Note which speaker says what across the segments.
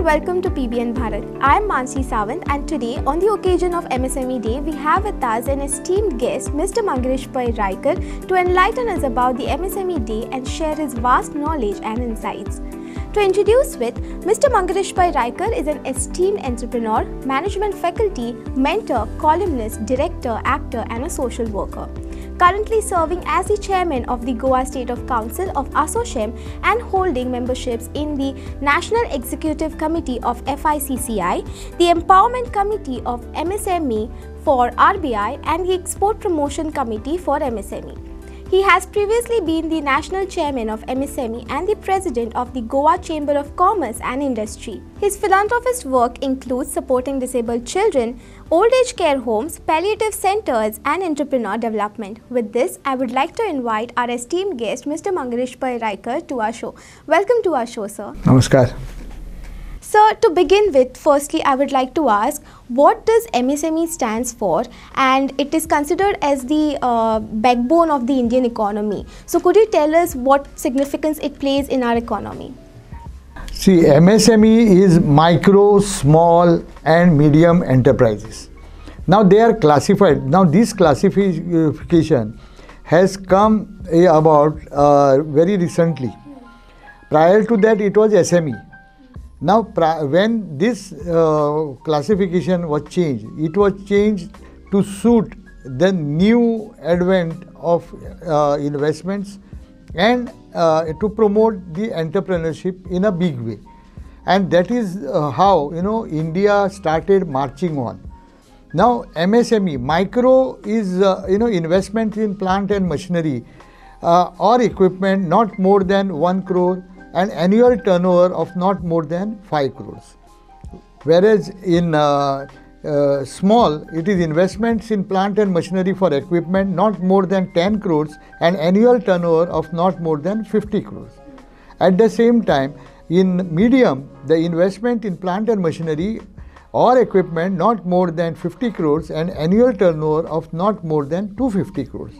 Speaker 1: welcome to PBN Bharat. I am Mansi Sawant, and today on the occasion of MSME Day, we have with us an esteemed guest, Mr. Manguirish Pai Raiker, to enlighten us about the MSME Day and share his vast knowledge and insights. To introduce with, Mr. Manguirish Pai Raiker is an esteemed entrepreneur, management faculty, mentor, columnist, director, actor and a social worker. Currently serving as the chairman of the Goa State of Council of Assocham and holding memberships in the National Executive Committee of FICCI, the Empowerment Committee of MSME for RBI and the Export Promotion Committee for MSME. He has previously been the National Chairman of MSME and the President of the Goa Chamber of Commerce and Industry. His philanthropist work includes supporting disabled children, old age care homes, palliative centers and entrepreneur development. With this, I would like to invite our esteemed guest, Mr. Manguirish Pai Raiker, to our show. Welcome to our show, sir.
Speaker 2: Namaskar.
Speaker 1: Sir, to begin with, firstly, I would like to ask, what does MSME stands for? And it is considered as the backbone of the Indian economy. So, could you tell us what significance it plays in our economy?
Speaker 2: See, MSME is micro, small and medium enterprises. Now, they are classified. Now, this classification has come about very recently. Prior to that, it was SME. Now, when this classification was changed, it was changed to suit the new advent of investments and to promote the entrepreneurship in a big way. And that is how, India started marching on. Now, MSME, micro is, investment in plant and machinery or equipment not more than 1 crore. An annual turnover of not more than 5 crores. Whereas in small, it is investments in plant and machinery for equipment not more than 10 crores and annual turnover of not more than 50 crores. At the same time, in medium, the investment in plant and machinery or equipment not more than 50 crores and annual turnover of not more than 250 crores.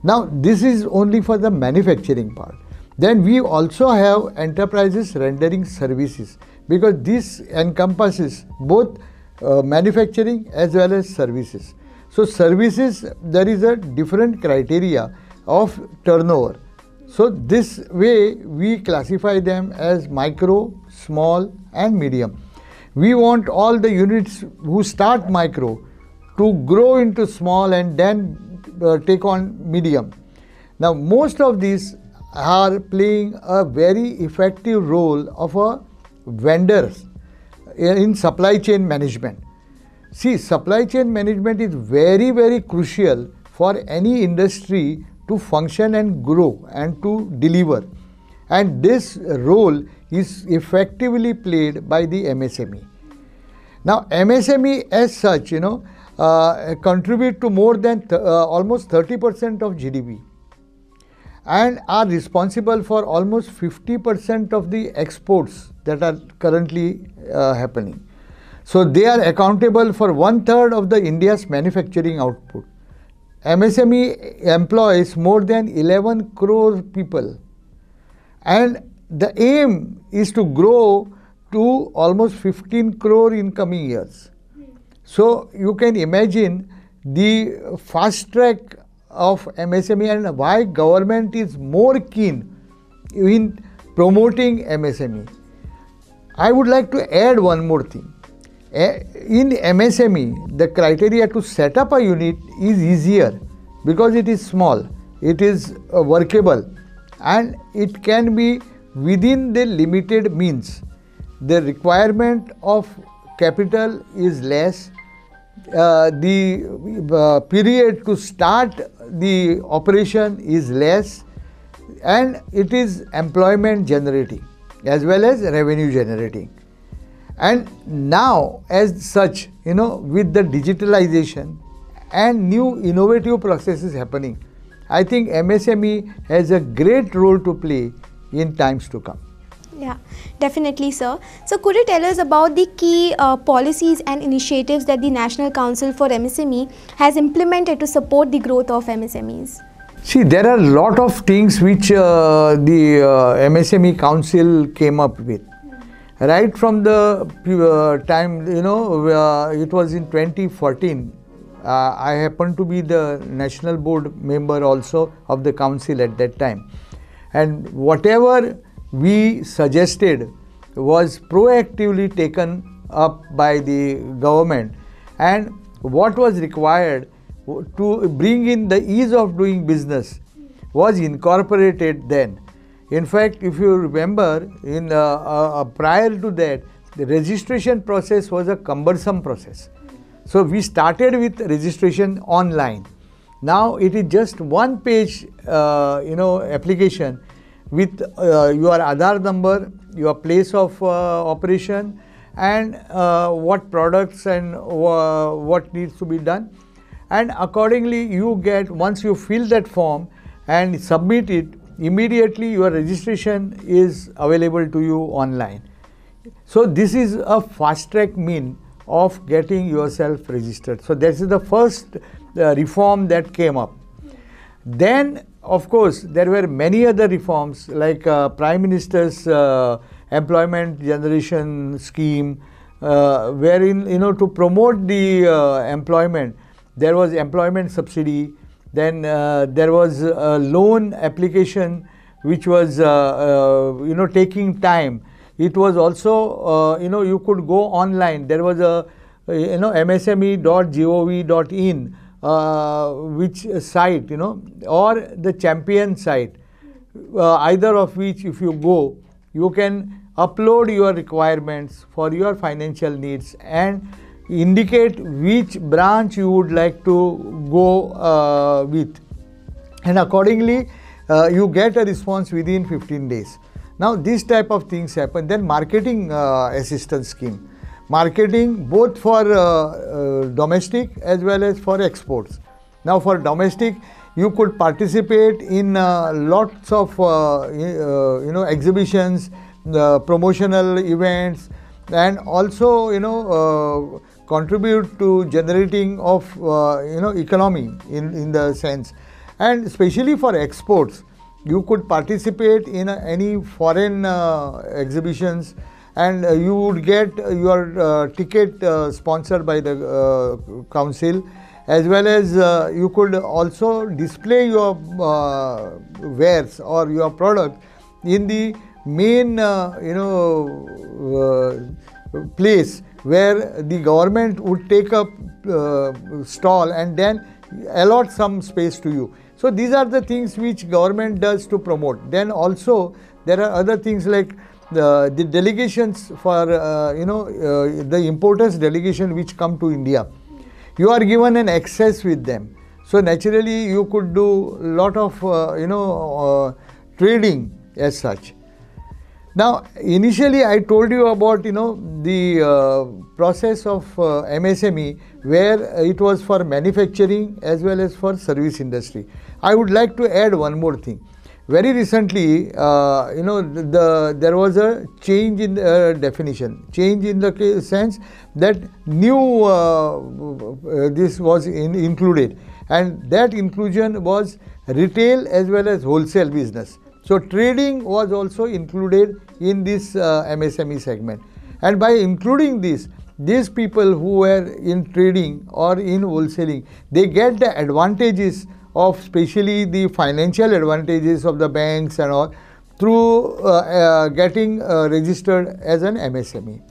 Speaker 2: Now, this is only for the manufacturing part. Then we also have enterprises rendering services, because this encompasses both manufacturing as well as services. So services, there is a different criteria of turnover. So this way we classify them as micro, small and medium. We want all the units who start micro to grow into small and then take on medium. Now most of these are playing a very effective role of a vendors in supply chain management. See, supply chain management is very, very crucial for any industry to function and grow and to deliver. And this role is effectively played by the MSME. Now, MSME as such, contribute to more than almost 30% of GDP. And are responsible for almost 50% of the exports that are currently happening. So they are accountable for 1/3 of the India's manufacturing output. MSME employs more than 11 crore people, and the aim is to grow to almost 15 crore in coming years. So you can imagine the fast track of MSME and why government is more keen in promoting MSME. I would like to add one more thing. In MSME, the criteria to set up a unit is easier because it is small, it is workable and it can be within the limited means. The requirement of capital is less. The period to start the operation is less, and it is employment generating as well as revenue generating. And now as such, with the digitalization and new innovative processes happening, I think MSME has a great role to play in times to come.
Speaker 1: Yeah, definitely, sir. So, could you tell us about the key policies and initiatives that the National Council for MSME has implemented to support the growth of MSMEs?
Speaker 2: See, there are a lot of things which the MSME Council came up with. right from the time, it was in 2014. I happened to be the national board member also of the council at that time, and whatever we suggested was proactively taken up by the government, and what was required to bring in the ease of doing business was incorporated then. In fact, if you remember, in prior to that, the registration process was a cumbersome process. So we started with registration online. Now it is just one page, application with your Aadhaar number, your place of operation, and what products and what needs to be done. And accordingly, you get, once you fill that form and submit it, immediately your registration is available to you online. So this is a fast track mean of getting yourself registered. So that is the first reform that came up. Then of course there were many other reforms, like Prime Minister's employment generation scheme, wherein to promote the employment, there was employment subsidy. Then there was a loan application which was taking time. It was also you could go online. There was a msme.gov.in which site, or the champion site, either of which if you go, you can upload your requirements for your financial needs and indicate which branch you would like to go with, and accordingly you get a response within 15 days. Now these type of things happen. Then marketing assistance scheme, marketing both for domestic as well as for exports. Now for domestic, you could participate in lots of exhibitions, promotional events, and also contribute to generating of economy in the sense. And especially for exports, you could participate in any foreign exhibitions, and you would get your ticket sponsored by the council, as well as you could also display your wares or your product in the main place where the government would take up stall and then allot some space to you. So these are the things which government does to promote. Then also there are other things like the delegations for the importers delegation which come to India. You are given an access with them. So naturally you could do lot of trading as such. Now initially I told you about the process of MSME, where it was for manufacturing as well as for service industry. I would like to add one more thing. Very recently there was a change in definition, change in the sense that new this was included, and that inclusion was retail as well as wholesale business. So trading was also included in this MSME segment, and by including this, these people who were in trading or in wholesaling, they get the advantages of, especially the financial advantages of the banks and all, through getting registered as an MSME.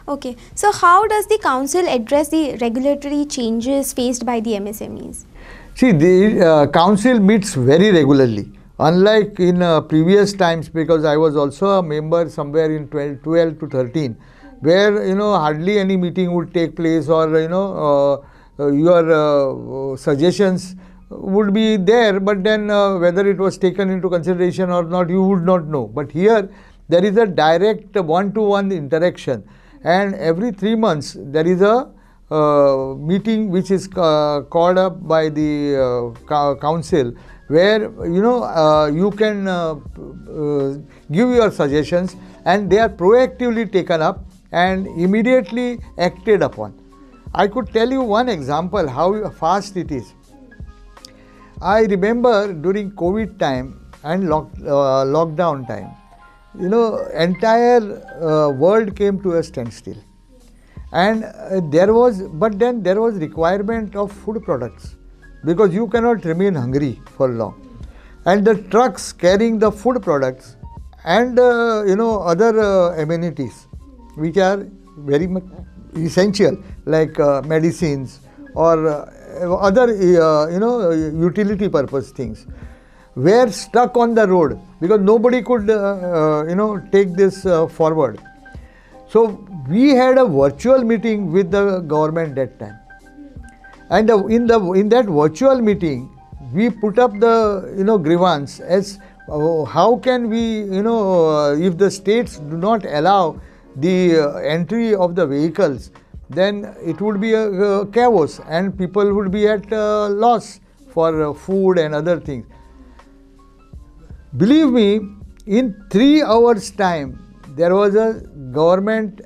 Speaker 1: Okay, so how does the council address the regulatory changes faced by the MSMEs?
Speaker 2: See, the council meets very regularly. Unlike in previous times, because I was also a member somewhere in 12 to 13, where hardly any meeting would take place, or your suggestions would be there, but then whether it was taken into consideration or not, you would not know. But here there is a direct one-to-one interaction, and every 3 months there is a meeting which is called up by the council, where you can give your suggestions, and they are proactively taken up and immediately acted upon. I could tell you one example how fast it is. I remember during COVID time and lockdown time, entire world came to a standstill. And but then there was requirement of food products, because you cannot remain hungry for long. And the trucks carrying the food products and other amenities which are very much essential, like medicines or other utility purpose things, were stuck on the road because nobody could take this forward. So we had a virtual meeting with the government that time, and in that virtual meeting we put up the grievance as how can we if the states do not allow the entry of the vehicles, then it would be a chaos and people would be at loss for food and other things. Believe me, in 3 hours time there was a government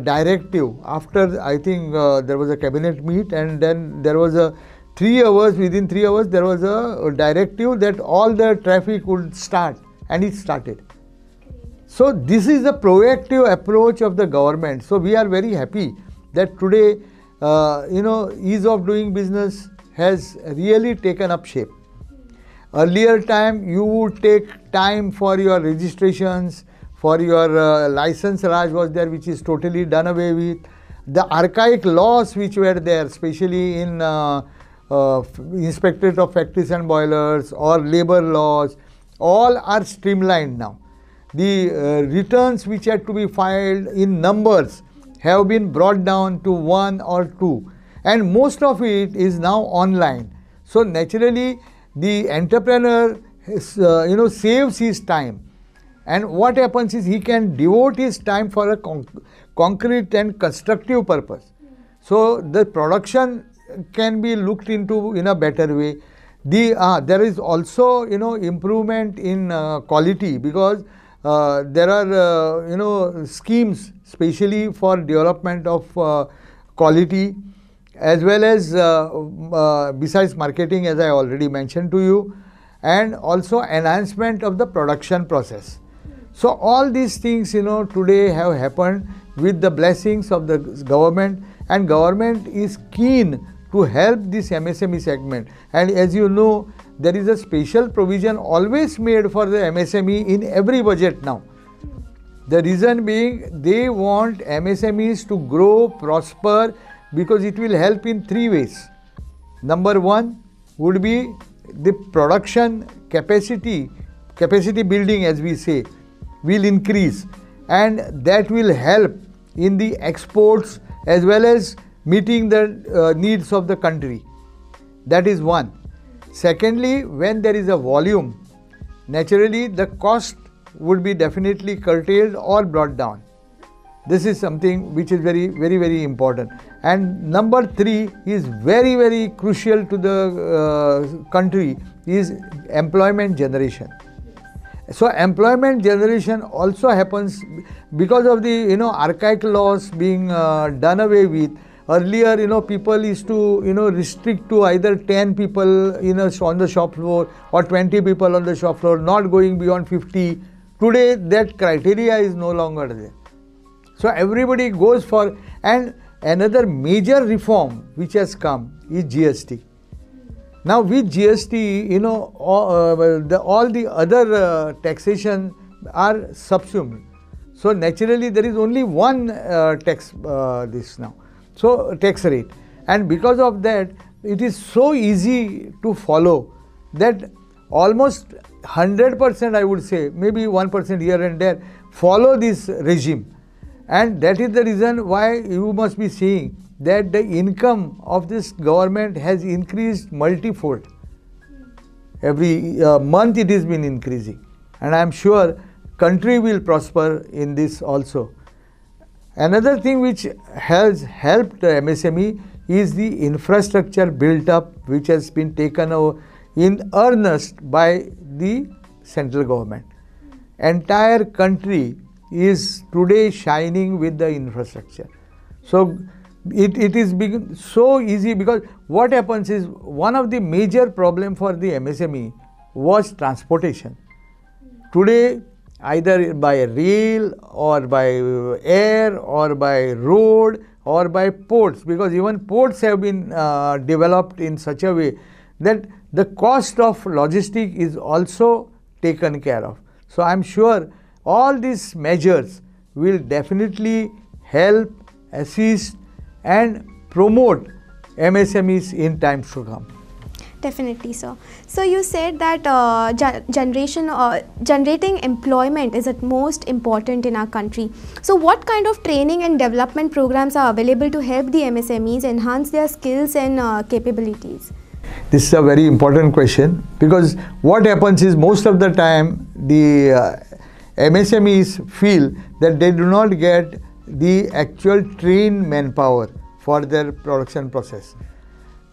Speaker 2: directive. After, I think there was a cabinet meet, and then there was a 3 hours, within 3 hours there was a directive that all the traffic would start, and it started. So this is the proactive approach of the government. So we are very happy that today ease of doing business has really taken up shape. Earlier time you would take time for your registrations, for your license Raj was there, which is totally done away with. The archaic laws which were there, especially in Inspectorate of Factories and Boilers or labor laws, all are streamlined now. The returns which had to be filed in numbers have been brought down to 1 or 2, and most of it is now online. So naturally the entrepreneur saves his time, and what happens is he can devote his time for a concrete and constructive purpose. So the production can be looked into in a better way. There is also improvement in quality, because there are schemes specially for development of quality, as well as besides marketing, as I already mentioned to you, and also enhancement of the production process. So all these things today have happened with the blessings of the government, and government is keen to help this MSME segment. And as you know, there is a special provision always made for the MSME in every budget now. The reason being, they want MSMEs to grow, prosper, because it will help in 3 ways. Number 1 would be the production capacity building, as we say, will increase, and that will help in the exports as well as meeting the needs of the country. That is one. Secondly, when there is a volume, naturally the cost would be definitely curtailed or brought down. This is something which is very, very, very important. And number 3 is very, very crucial to the country, is employment generation. So employment generation also happens because of the archaic laws being done away with. Earlier, people used to restrict to either 10 people on the shop floor or 20 people on the shop floor, not going beyond 50. Today that criteria is no longer there. So everybody goes for, and another major reform which has come is GST. Now with GST, all the other taxation are subsumed. So naturally there is only one tax tax rate, and because of that it is so easy to follow that almost 100%, I would say, maybe 1% here and there, follow this regime. And that is the reason why you must be seeing that the income of this government has increased multifold. Every month it has been increasing, and I am sure country will prosper in this also. Another thing which has helped MSME is the infrastructure built up, which has been taken over in earnest by the central government. Entire country is today shining with the infrastructure. So it is so easy, because what happens is, one of the major problem for the MSME was transportation. Today either by rail or by air or by road or by ports, because even ports have been developed in such a way that the cost of logistic is also taken care of. So I am sure all these measures will definitely help, assist and promote MSMEs in times to come.
Speaker 1: Definitely, sir. So you said that generating employment is at most important in our country. So what kind of training and development programs are available to help the MSMEs enhance their skills and capabilities?
Speaker 2: This is a very important question, because what happens is most of the time the MSMEs feel that they do not get the actual trained manpower for their production process.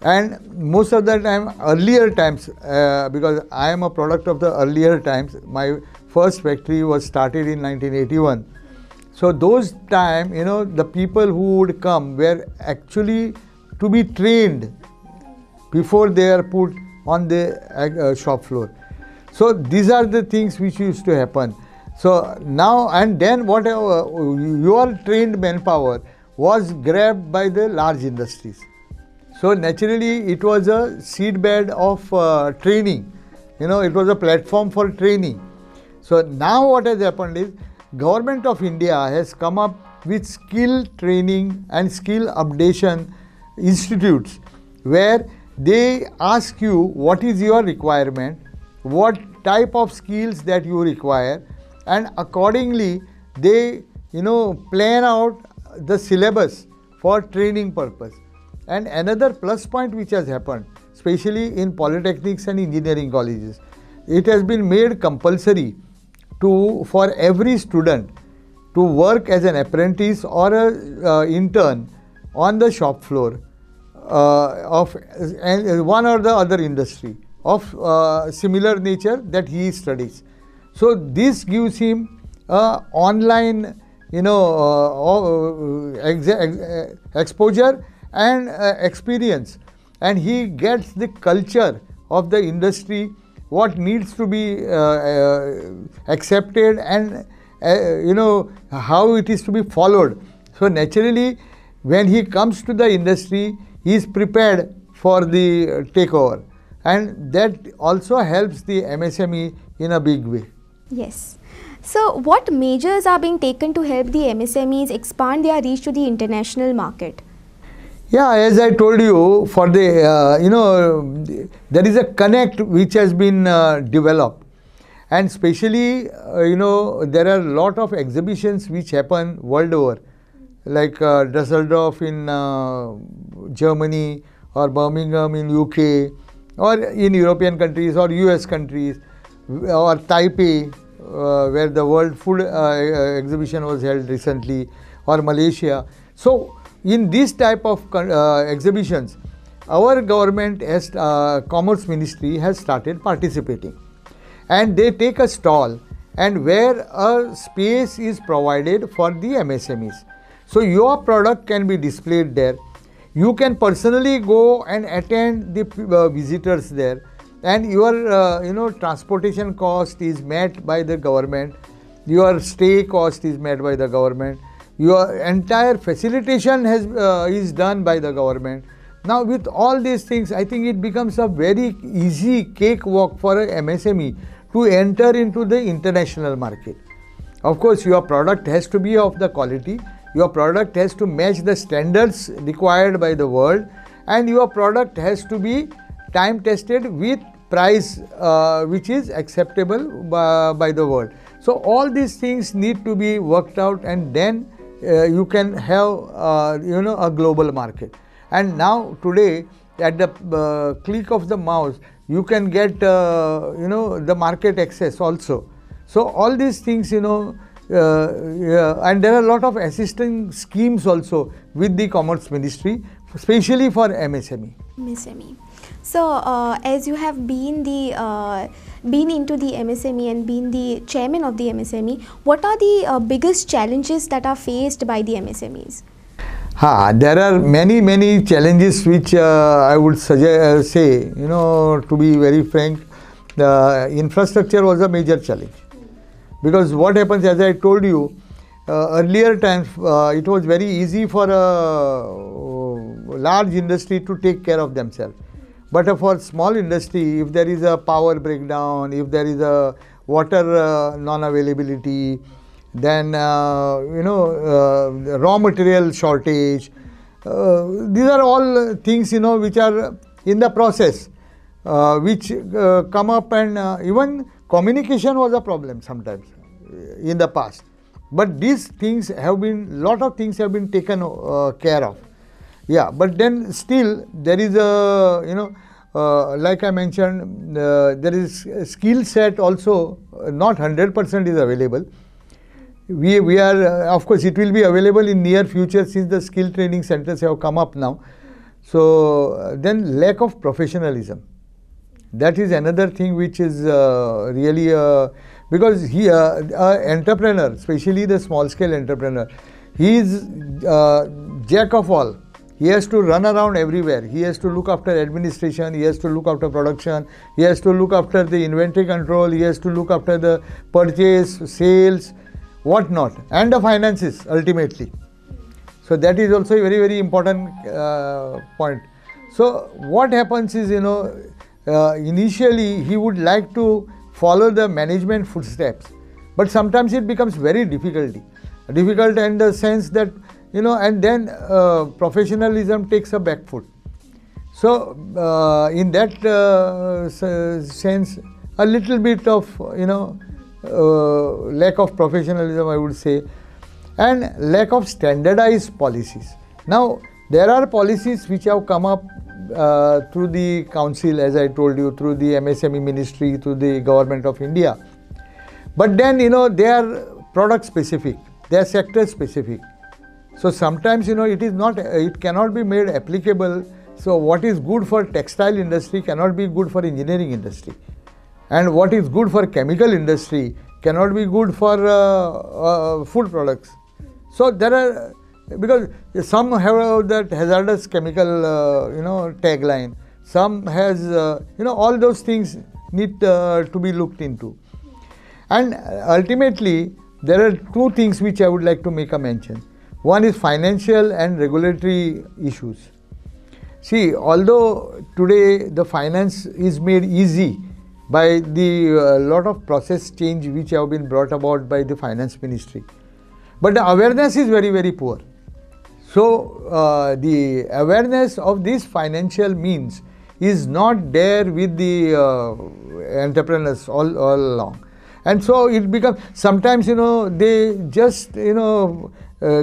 Speaker 2: And most of the time, earlier times, because I am a product of the earlier times, my first factory was started in 1981. So those time, you know, the people who would come were actually to be trained before they are put on the shop floor. So these are the things which used to happen. So now and then whatever your trained manpower was grabbed by the large industries. So naturally it was a seedbed of training, you know, it was a platform for training. So now what has happened is Government of India has come up with skill training and skill updation institutes, where they ask you what is your requirement, what type of skills that you require, and accordingly they, you know, plan out the syllabus for training purpose. And another plus point which has happened, especially in polytechnics and engineering colleges, it has been made compulsory for every student to work as an apprentice or a intern on the shop floor of one or the other industry of similar nature that he studies. So this gives him online, you know, exposure and experience, and he gets the culture of the industry, what needs to be accepted, and you know, how it is to be followed. So naturally when he comes to the industry, he is prepared for the takeover, and that also helps the MSME in a big way.
Speaker 1: Yes. So what measures are being taken to help the MSMEs expand their reach to the international market?
Speaker 2: Yeah, as I told you, for the, you know, there is a connect which has been developed, and especially, you know, there are a lot of exhibitions which happen world over, like Dusseldorf in Germany, or Birmingham in UK, or in European countries or US countries, or Taipei, where the World Food Exhibition was held recently, or Malaysia. So in this type of exhibitions, our government has, Commerce Ministry has started participating, and they take a stall, and where a space is provided for the MSMEs. So your product can be displayed there. You can personally go and attend the visitors there, and your you know, transportation cost is met by the government, your stay cost is met by the government, your entire facilitation is done by the government. Now with all these things, I think it becomes a very easy cakewalk for a MSME to enter into the international market. Of course, your product has to be of the quality, your product has to match the standards required by the world, and your product has to be time tested with price which is acceptable by the world. So all these things need to be worked out, and then you can have you know, a global market. And now today, at the click of the mouse, you can get you know, the market access also. So all these things, you know, and there are a lot of assistance schemes also with the Commerce Ministry, especially for MSME.
Speaker 1: MSME. So as you have been into the MSME and been the chairman of the MSME, what are the biggest challenges that are faced by the MSMEs?
Speaker 2: There are many challenges which I would say, you know, to be very frank, the infrastructure was a major challenge. Because what happens, as I told you, earlier times it was very easy for a large industry to take care of themselves. But for small industry, if there is a power breakdown, if there is a water non-availability, then raw material shortage, these are all things which are in the process, which come up, and even communication was a problem sometimes in the past. But these things have been, lot of things have been taken care of. Yeah, but then still there is a, like I mentioned, there is a skill set also, not 100% is available. We are, of course, it will be available in near future since the skill training centers have come up now. So then lack of professionalism. That is another thing which is really, because he, entrepreneur, especially the small scale entrepreneur, he is jack of all. He has to run around everywhere. He has to look after administration, he has to look after production, he has to look after the inventory control, he has to look after the purchase, sales, whatnot, and the finances ultimately. So that is also a very, very important point. So what happens is, initially he would like to follow the management footsteps, but sometimes it becomes very difficult in the sense that, and then professionalism takes a back foot. So in that sense, a little bit of, lack of professionalism, I would say, and lack of standardized policies. Now, there are policies which have come up through the council, as I told you, through the MSME ministry, through the government of India. But then, they are product specific, they are sector specific. So sometimes, it cannot be made applicable. So what is good for textile industry cannot be good for engineering industry. And what is good for chemical industry cannot be good for food products. So there are, because some have that hazardous chemical, tagline. Some has, all those things need to be looked into. And ultimately, there are two things which I would like to make a mention. One is financial and regulatory issues. See, although today the finance is made easy by the lot of process change which have been brought about by the finance ministry, but the awareness is very, very poor. So the awareness of this financial means is not there with the entrepreneurs all along. And so it becomes, sometimes, they just,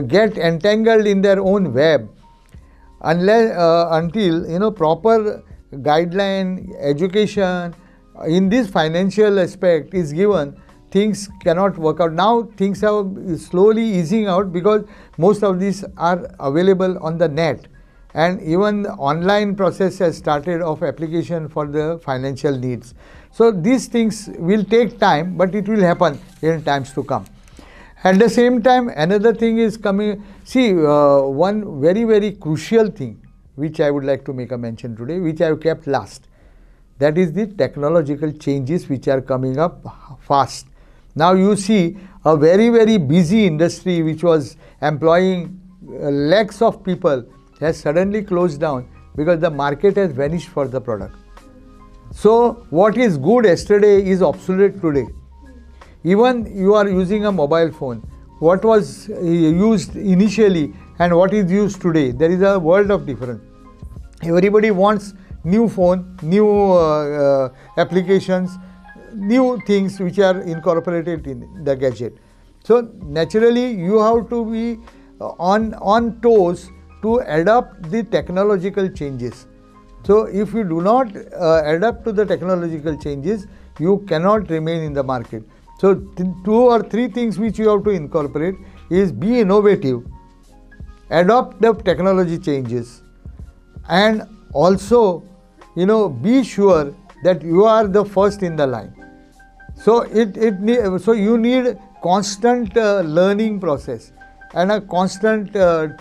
Speaker 2: get entangled in their own web unless, until, proper guideline, education in this financial aspect is given, things cannot work out. Now things are slowly easing out because most of these are available on the net, and even the online process has started of application for the financial needs. So these things will take time, but it will happen in times to come. At the same time, another thing is coming. See, one very, very crucial thing which I would like to make a mention today, which I have kept last. That is the technological changes which are coming up fast. Now you see a very, very busy industry which was employing lakhs of people has suddenly closed down because the market has vanished for the product. So what is good yesterday is obsolete today. Even you are using a mobile phone, what was used initially and what is used today, there is a world of difference. Everybody wants new phone, new applications, new things which are incorporated in the gadget. So naturally you have to be on toes to adapt the technological changes. So if you do not adapt to the technological changes, you cannot remain in the market. So 2 or 3 things which you have to incorporate is be innovative, adopt the technology changes, and also be sure that you are the first in the line. So so you need constant learning process and a constant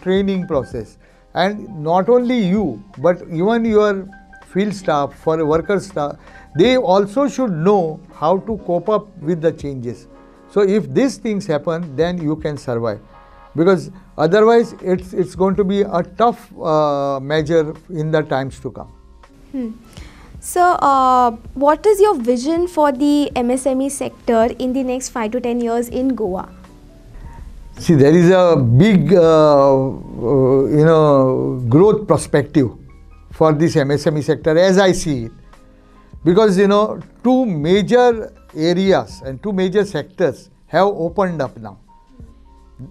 Speaker 2: training process, and not only you but even your field staff, for worker staff, they also should know how to cope up with the changes. So if these things happen, then you can survive, because otherwise it's going to be a tough measure in the times to come.
Speaker 1: So, what is your vision for the MSME sector in the next 5 to 10 years in Goa?
Speaker 2: See, there is a big growth perspective for this MSME sector as I see it, because two major areas and two major sectors have opened up now,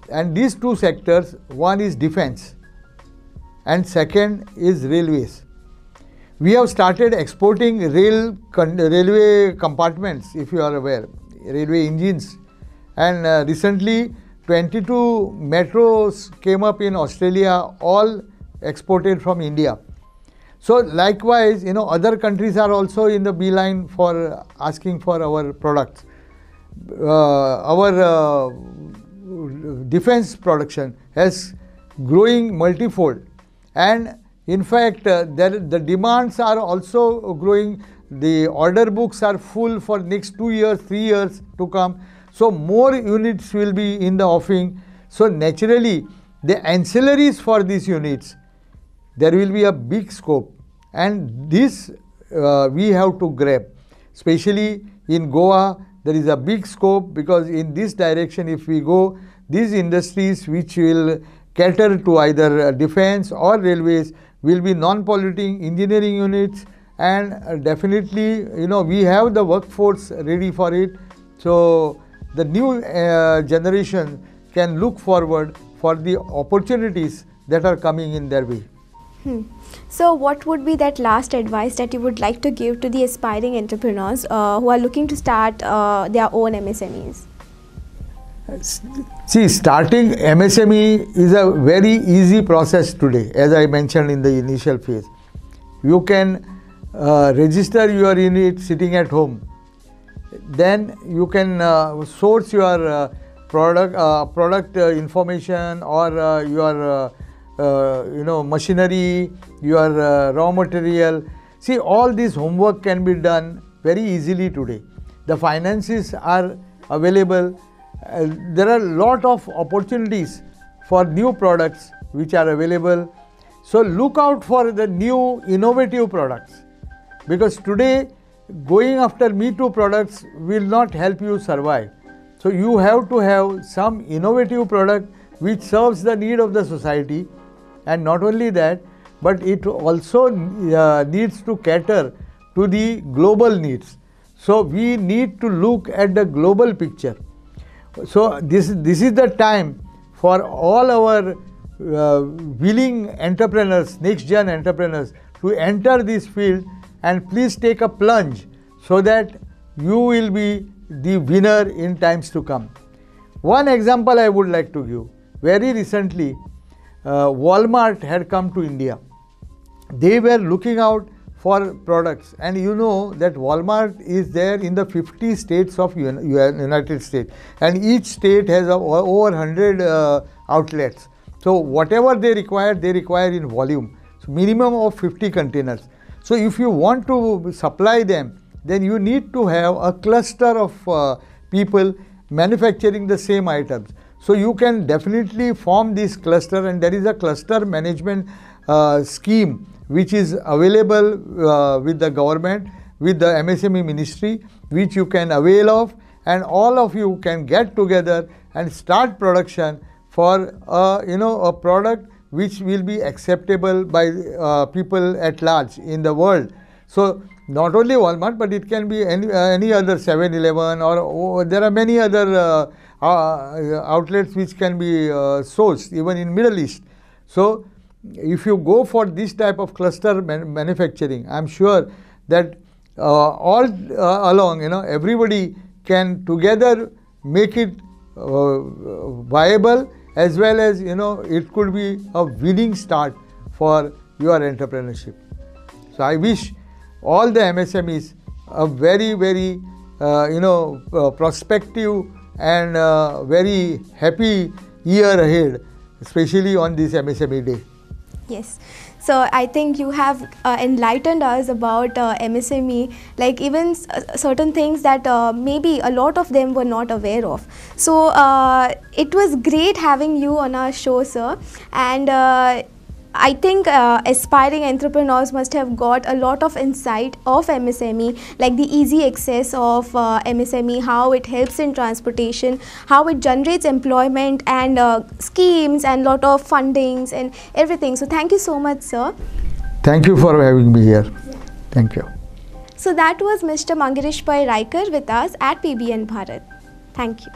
Speaker 2: and these two sectors, one is defense and second is railways. We have started exporting railway compartments, if you are aware, railway engines, and recently 22 metros came up in Australia, all exported from India. So likewise, other countries are also in the beeline for asking for our products. Our defense production has growing multifold, and in fact, the demands are also growing. The order books are full for next 2 years, 3 years to come. So more units will be in the offing. So naturally, the ancillaries for these units, there will be a big scope, and this we have to grab. Especially in Goa, there is a big scope, because in this direction, if we go, these industries which will cater to either defense or railways will be non-polluting engineering units, and definitely we have the workforce ready for it. So the new generation can look forward for the opportunities that are coming in their way.
Speaker 1: So what would be that last advice that you would like to give to the aspiring entrepreneurs who are looking to start their own MSMEs?
Speaker 2: See, starting MSME is a very easy process today, as I mentioned in the initial phase. You can register your unit sitting at home. Then you can source your product information, or your machinery, your raw material. See, all this homework can be done very easily today. The finances are available. There are a lot of opportunities for new products which are available. So look out for the new innovative products, because today going after Me Too products will not help you survive. So you have to have some innovative product which serves the need of the society, and not only that, but it also needs to cater to the global needs. So we need to look at the global picture. So this is the time for all our willing entrepreneurs, next-gen entrepreneurs, to enter this field, and please take a plunge so that you will be the winner in times to come. One example I would like to give. Very recently, Walmart had come to India. They were looking out for products, and you know that Walmart is there in the 50 states of United States, and each state has over 100 outlets. So whatever they require in volume. So minimum of 50 containers. So if you want to supply them, then you need to have a cluster of people manufacturing the same items. So you can definitely form this cluster, and there is a cluster management scheme which is available with the government, with the MSME ministry, which you can avail of, and all of you can get together and start production for a product which will be acceptable by people at large in the world. So not only Walmart, but it can be any other 7-Eleven, or there are many other outlets which can be sourced even in Middle East. So if you go for this type of cluster manufacturing, I am sure that all along, everybody can together make it viable, as well as it could be a winning start for your entrepreneurship. So I wish all the MSMEs a very, very prospective and very happy year ahead, especially on this MSME day.
Speaker 1: Yes. So I think you have enlightened us about MSME, like even certain things that maybe a lot of them were not aware of. So it was great having you on our show, sir. And I think aspiring entrepreneurs must have got a lot of insight of MSME, like the easy access of MSME, how it helps in transportation, how it generates employment and schemes and lot of fundings and everything. So thank you so much, sir.
Speaker 2: Thank you for having me here. Thank you.
Speaker 1: So that was Mr. Manguirish Pai Raiker with us at PBN Bharat. Thank you.